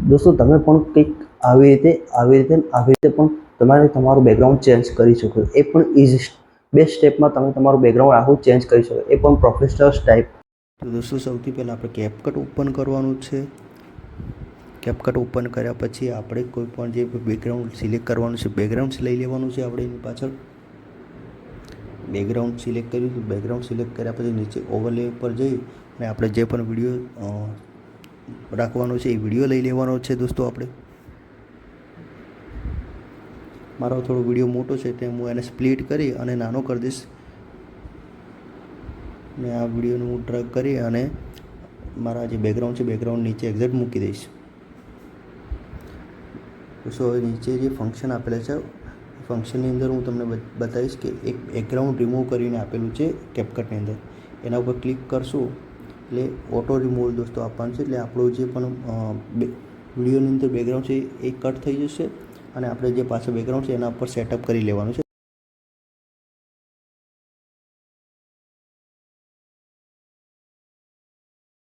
દોસ્તો તમે પણ કંઈક આવી રીતે પણ તમારું બેકગ્રાઉન્ડ ચેન્જ કરી શકો. એ પણ ઇઝી 2 સ્ટેપમાં તમે તમારું બેકગ્રાઉન્ડ આખું ચેન્જ કરી શકો, એ પણ પ્રોફેશનલ ટાઈપ. તો દોસ્તો સૌથી પહેલાં આપણે કેપકટ ઓપન કરવાનું છે. કેપકટ ઓપન કર્યા પછી આપણે કોઈ પણ જે બેકગ્રાઉન્ડ સિલેક્ટ કરવાનું છે, બેકગ્રાઉન્ડ લઈ લેવાનું છે આપણે એની પાછળ. બેકગ્રાઉન્ડ સિલેક્ટ કર્યું, બેકગ્રાઉન્ડ સિલેક્ટ કર્યા પછી નીચે ઓવરલે પર જઈ અને આપણે જે પણ વિડીયો રાખવાનો છે એ વિડીયો લઈ લેવાનો છે દોસ્તો. આપણે મારો થોડો વિડીયો મોટો છે તેમ હું એને સ્પ્લિટ કરી અને નાનો કરી દઈશ, ને આ વિડીયોને હું ડ્રેગ કરી અને મારા જે બેકગ્રાઉન્ડ છે બેકગ્રાઉન્ડ નીચે એક્ઝેક્ટ મૂકી દઈશ. તો હવે નીચે જે ફંક્શન આપેલા છે, ફંક્શનની અંદર હું તમને બતાવીશ કે એક બેકગ્રાઉન્ડ રિમૂવ કરીને આપેલું છે કેપકટની અંદર. એના ઉપર ક્લિક કરશું એટલે ઓટો રિમૂવ દોસ્તો આપવાનું છે. એટલે આપણું જે પણ વિડીયોની અંદર બેકગ્રાઉન્ડ છે એ કટ થઈ જશે અને આપણે જે પાછળ બેકગ્રાઉન્ડ છે એના ઉપર સેટઅપ કરી લેવાનું છે.